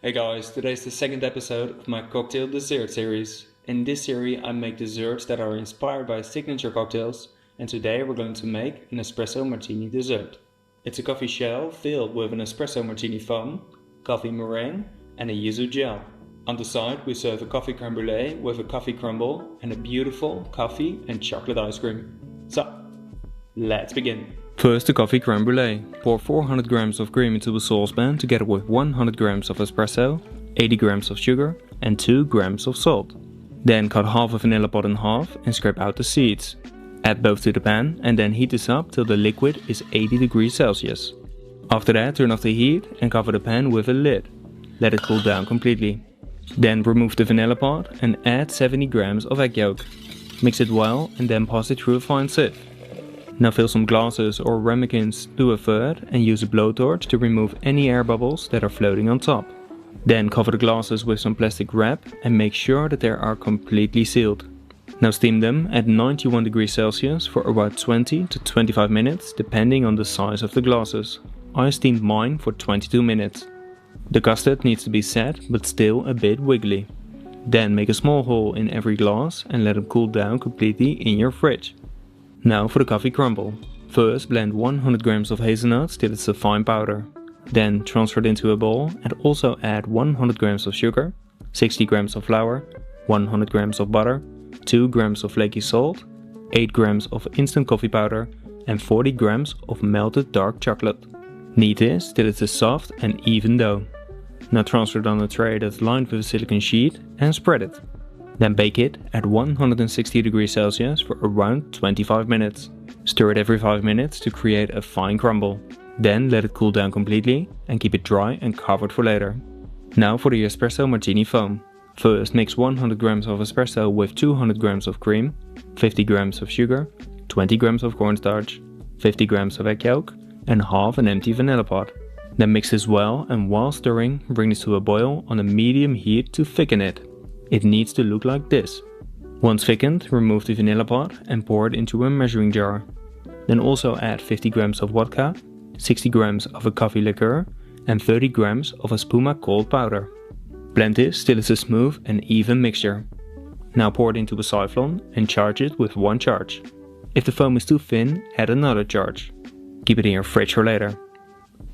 Hey guys, today's the second episode of my cocktail dessert series. In this series I make desserts that are inspired by signature cocktails, and today we're going to make an espresso martini dessert. It's a coffee shell filled with an espresso martini foam, coffee meringue and a yuzu gel. On the side we serve a coffee creme brulee with a coffee crumble and a beautiful coffee and chocolate ice cream. So, let's begin. First, the coffee creme brulee. Pour 400 grams of cream into a saucepan together with 100 grams of espresso, 80 grams of sugar and 2 grams of salt. Then cut half a vanilla pod in half and scrape out the seeds. Add both to the pan and then heat this up till the liquid is 80 degrees Celsius. After that, turn off the heat and cover the pan with a lid. Let it cool down completely. Then remove the vanilla pod and add 70 grams of egg yolk. Mix it well and then pass it through a fine sieve. Now fill some glasses or ramekins to a third and use a blowtorch to remove any air bubbles that are floating on top. Then cover the glasses with some plastic wrap and make sure that they are completely sealed. Now steam them at 91 degrees Celsius for about 20 to 25 minutes depending on the size of the glasses. I steamed mine for 22 minutes. The custard needs to be set but still a bit wiggly. Then make a small hole in every glass and let them cool down completely in your fridge. Now for the coffee crumble. First blend 100 grams of hazelnuts till it's a fine powder. Then transfer it into a bowl and also add 100 grams of sugar, 60 grams of flour, 100 grams of butter, 2 grams of flaky salt, 8 grams of instant coffee powder and 40 grams of melted dark chocolate. Knead this till it's a soft and even dough. Now transfer it on a tray that's lined with a silicone sheet and spread it. Then bake it at 160 degrees Celsius for around 25 minutes. Stir it every 5 minutes to create a fine crumble. Then let it cool down completely and keep it dry and covered for later. Now for the espresso martini foam. First mix 100 grams of espresso with 200 grams of cream, 50 grams of sugar, 20 grams of cornstarch, 50 grams of egg yolk and half an empty vanilla pod. Then mix this well and while stirring bring this to a boil on a medium heat to thicken it. It needs to look like this. Once thickened, remove the vanilla pod and pour it into a measuring jar. Then also add 50 grams of vodka, 60 grams of a coffee liqueur and 30 grams of a spuma cold powder. Blend this till it's a smooth and even mixture. Now pour it into a siphon and charge it with one charge. If the foam is too thin, add another charge. Keep it in your fridge for later.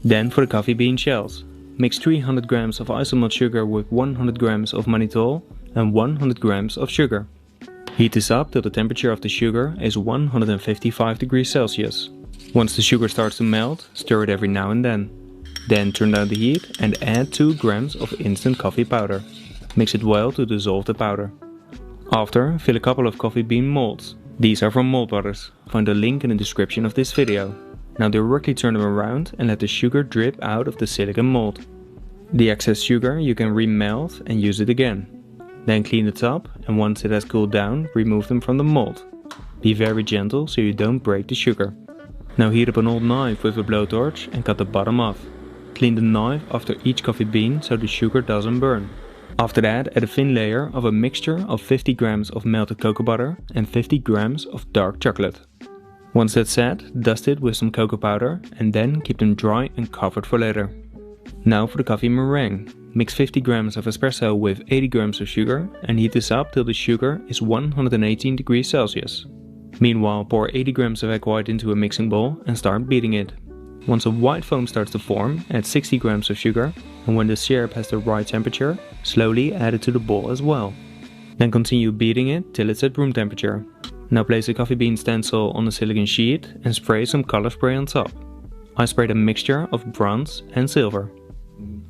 Then for the coffee bean shells. Mix 300 grams of isomalt sugar with 100 grams of mannitol and 100 grams of sugar. Heat this up till the temperature of the sugar is 155 degrees Celsius. Once the sugar starts to melt, stir it every now and then. Then turn down the heat and add 2 grams of instant coffee powder. Mix it well to dissolve the powder. After, fill a couple of coffee bean molds. These are from Mold Brothers. Find the link in the description of this video. Now directly turn them around and let the sugar drip out of the silicone mold. The excess sugar you can remelt and use it again. Then clean the top and once it has cooled down, remove them from the mold. Be very gentle so you don't break the sugar. Now heat up an old knife with a blowtorch and cut the bottom off. Clean the knife after each coffee bean so the sugar doesn't burn. After that, add a thin layer of a mixture of 50 grams of melted cocoa butter and 50 grams of dark chocolate. Once that's set, dust it with some cocoa powder and then keep them dry and covered for later. Now for the coffee meringue. Mix 50 grams of espresso with 80 grams of sugar and heat this up till the sugar is 118 degrees Celsius. Meanwhile, pour 80 grams of egg white into a mixing bowl and start beating it. Once a white foam starts to form, add 60 grams of sugar and when the syrup has the right temperature, slowly add it to the bowl as well. Then continue beating it till it's at room temperature. Now place a coffee bean stencil on a silicone sheet and spray some color spray on top. I sprayed a mixture of bronze and silver.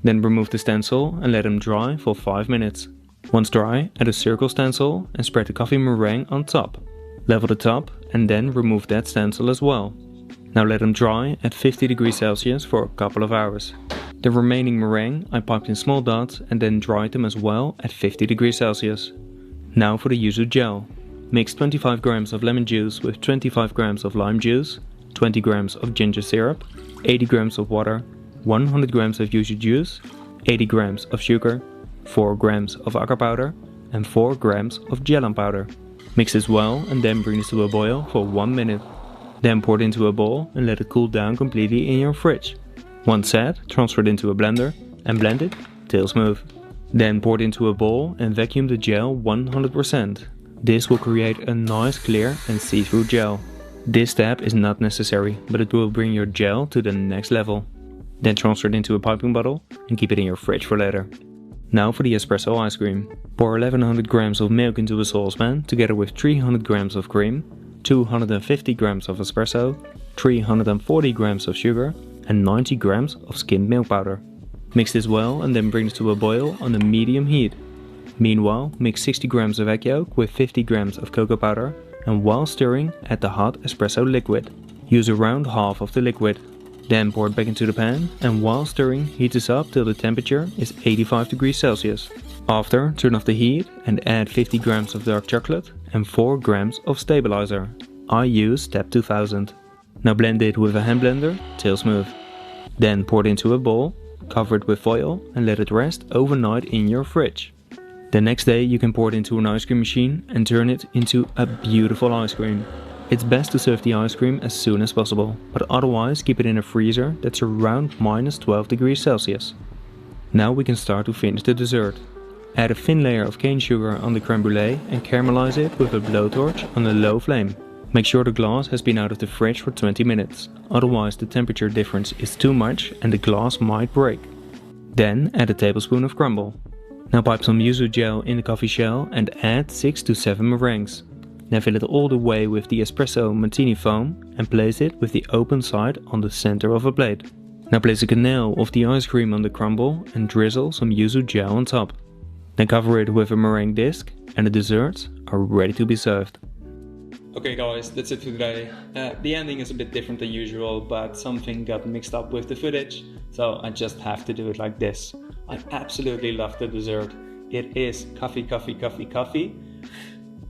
Then remove the stencil and let them dry for 5 minutes. Once dry, add a circle stencil and spread the coffee meringue on top. Level the top and then remove that stencil as well. Now let them dry at 50 degrees Celsius for a couple of hours. The remaining meringue I piped in small dots and then dried them as well at 50 degrees Celsius. Now for the yuzu gel. Mix 25 grams of lemon juice with 25 grams of lime juice, 20 grams of ginger syrup, 80 grams of water, 100 grams of yuzu juice, 80 grams of sugar, 4 grams of agar powder and 4 grams of gellan powder. Mix this well and then bring this to a boil for 1 minute. Then pour it into a bowl and let it cool down completely in your fridge. Once set, transfer it into a blender and blend it till smooth. Then pour it into a bowl and vacuum the gel 100%. This will create a nice clear and see-through gel. This step is not necessary, but it will bring your gel to the next level. Then transfer it into a piping bottle and keep it in your fridge for later. Now for the espresso ice cream. Pour 1100 grams of milk into a saucepan together with 300 grams of cream, 250 grams of espresso, 340 grams of sugar and 90 grams of skimmed milk powder. Mix this well and then bring it to a boil on a medium heat. Meanwhile, mix 60 grams of egg yolk with 50 grams of cocoa powder and while stirring, add the hot espresso liquid. Use around half of the liquid. Then pour it back into the pan and while stirring, heat this up till the temperature is 85 degrees Celsius. After, turn off the heat and add 50 grams of dark chocolate and 4 grams of stabilizer. I use Step 2000. Now blend it with a hand blender till smooth. Then pour it into a bowl, cover it with foil and let it rest overnight in your fridge. The next day you can pour it into an ice cream machine and turn it into a beautiful ice cream. It's best to serve the ice cream as soon as possible, but otherwise keep it in a freezer that's around -12 degrees Celsius. Now we can start to finish the dessert. Add a thin layer of cane sugar on the crème brûlée and caramelize it with a blowtorch on a low flame. Make sure the glass has been out of the fridge for 20 minutes, otherwise the temperature difference is too much and the glass might break. Then add a tablespoon of crumble. Now pipe some yuzu gel in the coffee shell and add 6 to 7 meringues. Now fill it all the way with the espresso martini foam and place it with the open side on the center of a plate. Now place a canal of the ice cream on the crumble and drizzle some yuzu gel on top. Then cover it with a meringue disc and the desserts are ready to be served. Okay guys, that's it for today. The ending is a bit different than usual, but something got mixed up with the footage, so I just have to do it like this. I absolutely love the dessert. It is coffee, coffee, coffee, coffee.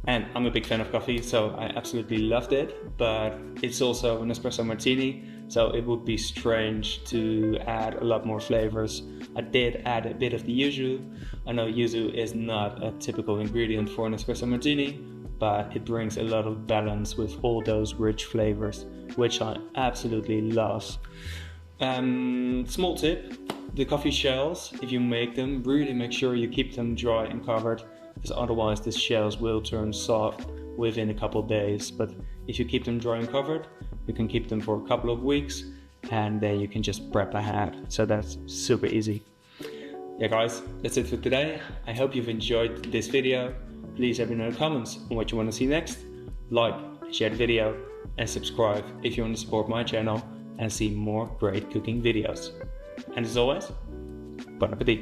And I'm a big fan of coffee, so I absolutely loved it. But it's also an espresso martini, so it would be strange to add a lot more flavors. I did add a bit of the yuzu. I know yuzu is not a typical ingredient for an espresso martini, but it brings a lot of balance with all those rich flavors, which I absolutely love. Small tip, the coffee shells, if you make them, really make sure you keep them dry and covered, because otherwise the shells will turn soft within a couple of days. But if you keep them dry and covered, you can keep them for a couple of weeks and then you can just prep ahead. So that's super easy. Yeah guys, that's it for today. I hope you've enjoyed this video. Please let me know in the comments on what you want to see next. Like, share the video and subscribe if you want to support my channel and see more great cooking videos. And as always, bon appetit!